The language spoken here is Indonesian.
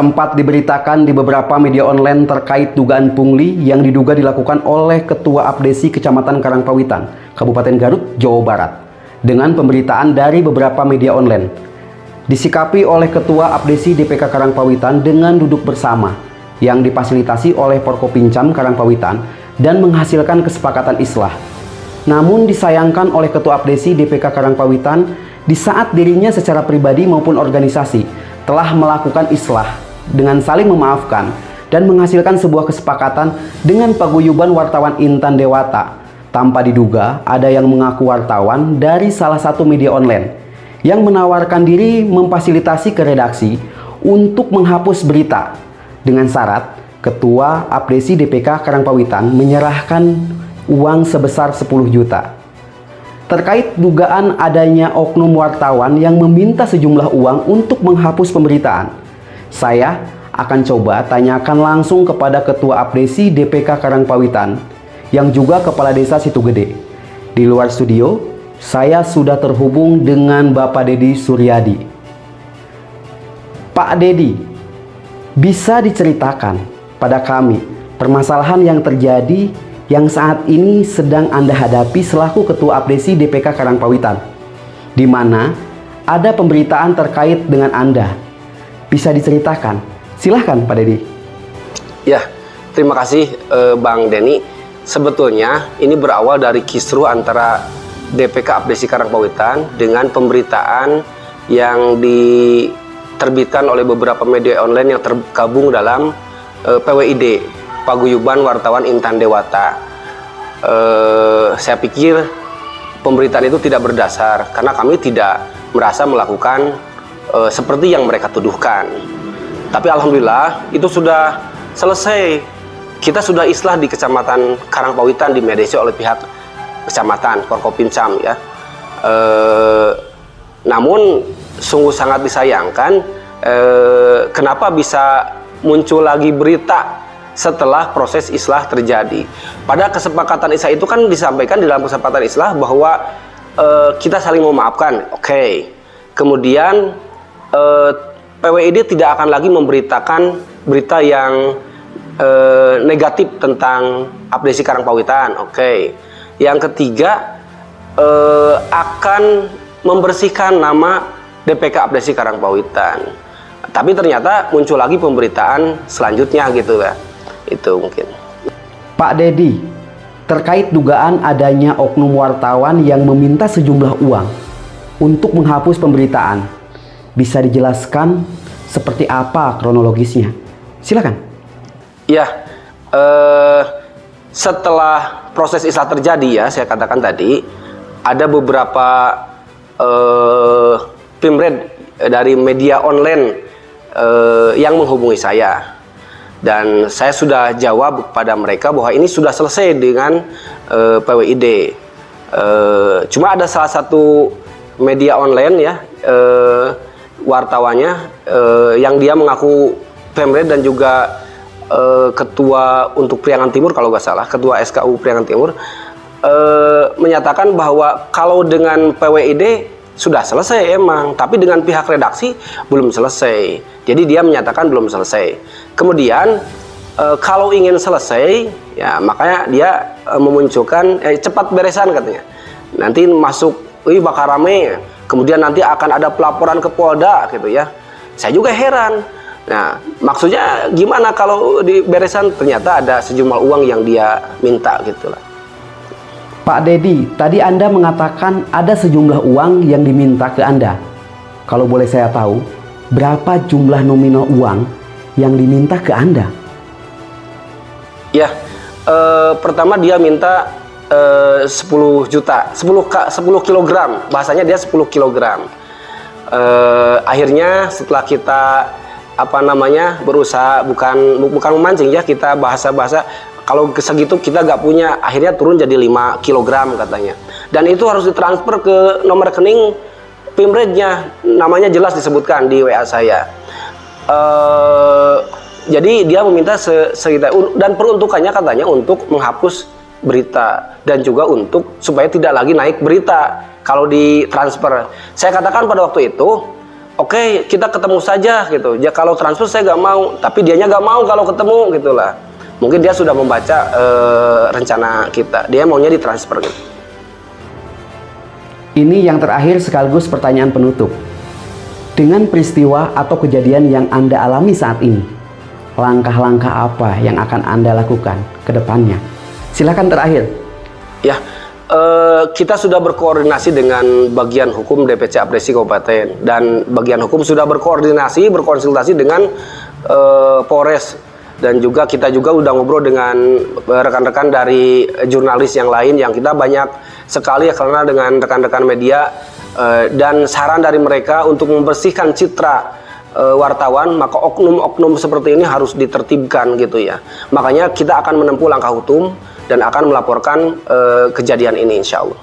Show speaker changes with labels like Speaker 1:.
Speaker 1: Sempat diberitakan di beberapa media online terkait dugaan pungli yang diduga dilakukan oleh Ketua Abdesi Kecamatan Karangpawitan, Kabupaten Garut, Jawa Barat, dengan pemberitaan dari beberapa media online. Disikapi oleh Ketua Abdesi DPK Karangpawitan dengan duduk bersama yang difasilitasi oleh Porkopincam Karangpawitan dan menghasilkan kesepakatan islah. Namun disayangkan oleh Ketua Abdesi DPK Karangpawitan di saat dirinya secara pribadi maupun organisasi telah melakukan islah dengan saling memaafkan dan menghasilkan sebuah kesepakatan dengan paguyuban wartawan Intan Dewata, tanpa diduga ada yang mengaku wartawan dari salah satu media online yang menawarkan diri memfasilitasi ke redaksi untuk menghapus berita dengan syarat Ketua Abdesi DPK Karangpawitan menyerahkan uang sebesar 10 juta. Terkait dugaan adanya oknum wartawan yang meminta sejumlah uang untuk menghapus pemberitaan, saya akan coba tanyakan langsung kepada Ketua Abdesi DPK Karangpawitan yang juga Kepala Desa Situgede. Di luar studio, saya sudah terhubung dengan Bapak Dedi Suryadi. Pak Dedi, bisa diceritakan pada kami permasalahan yang terjadi yang saat ini sedang Anda hadapi selaku Ketua Abdesi DPK Karangpawitan, di mana ada pemberitaan terkait dengan Anda. Bisa diceritakan? Silahkan Pak Dedi.
Speaker 2: Ya, terima kasih Bang Denny. Sebetulnya ini berawal dari kisruh antara DPK Abdesi Karangpawitan dengan pemberitaan yang diterbitkan oleh beberapa media online yang tergabung dalam PWID, Paguyuban Wartawan Intan Dewata. Saya pikir pemberitaan itu tidak berdasar karena kami tidak merasa melakukan seperti yang mereka tuduhkan. Tapi alhamdulillah itu sudah selesai. Kita sudah islah di Kecamatan Karangpawitan dimediasi oleh pihak kecamatan Porkopincam ya. Namun sungguh sangat disayangkan kenapa bisa muncul lagi berita setelah proses islah terjadi. Pada kesepakatan islah itu kan disampaikan di dalam kesepakatan islah bahwa kita saling memaafkan. Oke. Kemudian PWID tidak akan lagi memberitakan berita yang negatif tentang Abdesi Karangpawitan. Oke. Yang ketiga, akan membersihkan nama DPK Abdesi Karangpawitan. Tapi ternyata muncul lagi pemberitaan selanjutnya gitu ya. Itu mungkin.
Speaker 1: Pak Dedi, terkait dugaan adanya oknum wartawan yang meminta sejumlah uang untuk menghapus pemberitaan, bisa dijelaskan seperti apa kronologisnya? Silakan.
Speaker 2: Ya, setelah proses islah terjadi ya, saya katakan tadi ada beberapa pimred dari media online yang menghubungi saya. Dan saya sudah jawab kepada mereka bahwa ini sudah selesai dengan PWID. Cuma ada salah satu media online ya, wartawannya yang dia mengaku pemret dan juga ketua untuk Priangan Timur kalau nggak salah, ketua SKU Priangan Timur, menyatakan bahwa kalau dengan PWID sudah selesai emang, tapi dengan pihak redaksi belum selesai. Jadi dia menyatakan belum selesai. Kemudian kalau ingin selesai, ya makanya dia memunculkan cepat beresan katanya. Nanti masuk, bakal rame. Kemudian nanti akan ada pelaporan ke Polda gitu ya. Saya juga heran. Nah, maksudnya gimana kalau di beresan ternyata ada sejumlah uang yang dia minta gitu lah.
Speaker 1: Pak Dedi, tadi Anda mengatakan ada sejumlah uang yang diminta ke Anda. Kalau boleh saya tahu, berapa jumlah nominal uang yang diminta ke Anda?
Speaker 2: Ya, pertama dia minta 10 juta, 10 kilogram, bahasanya dia 10 kilogram. Akhirnya setelah kita berusaha bukan memancing ya, kita bahasa kalau segitu kita nggak punya, akhirnya turun jadi 5 kilogram katanya. Dan itu harus ditransfer ke nomor rekening pimrednya, namanya jelas disebutkan di WA saya. Jadi dia meminta sekitar, dan peruntukannya katanya untuk menghapus berita dan juga untuk supaya tidak lagi naik berita kalau ditransfer. Saya katakan pada waktu itu, oke, kita ketemu saja gitu. Ya kalau transfer saya nggak mau, tapi dianya nggak mau kalau ketemu gitulah. Mungkin dia sudah membaca rencana kita, dia maunya ditransfer gitu.
Speaker 1: Ini yang terakhir sekaligus pertanyaan penutup. Dengan peristiwa atau kejadian yang Anda alami saat ini, langkah-langkah apa yang akan Anda lakukan ke depannya? Silakan terakhir.
Speaker 2: Ya, kita sudah berkoordinasi dengan bagian hukum DPC Apdesi Kabupaten, dan bagian hukum sudah berkonsultasi dengan Polres, dan juga kita juga udah ngobrol dengan rekan-rekan dari jurnalis yang lain yang kita banyak sekali ya karena dengan rekan-rekan media, dan saran dari mereka untuk membersihkan citra wartawan, maka oknum-oknum seperti ini harus ditertibkan gitu ya. Makanya kita akan menempuh langkah hukum dan akan melaporkan kejadian ini insya Allah.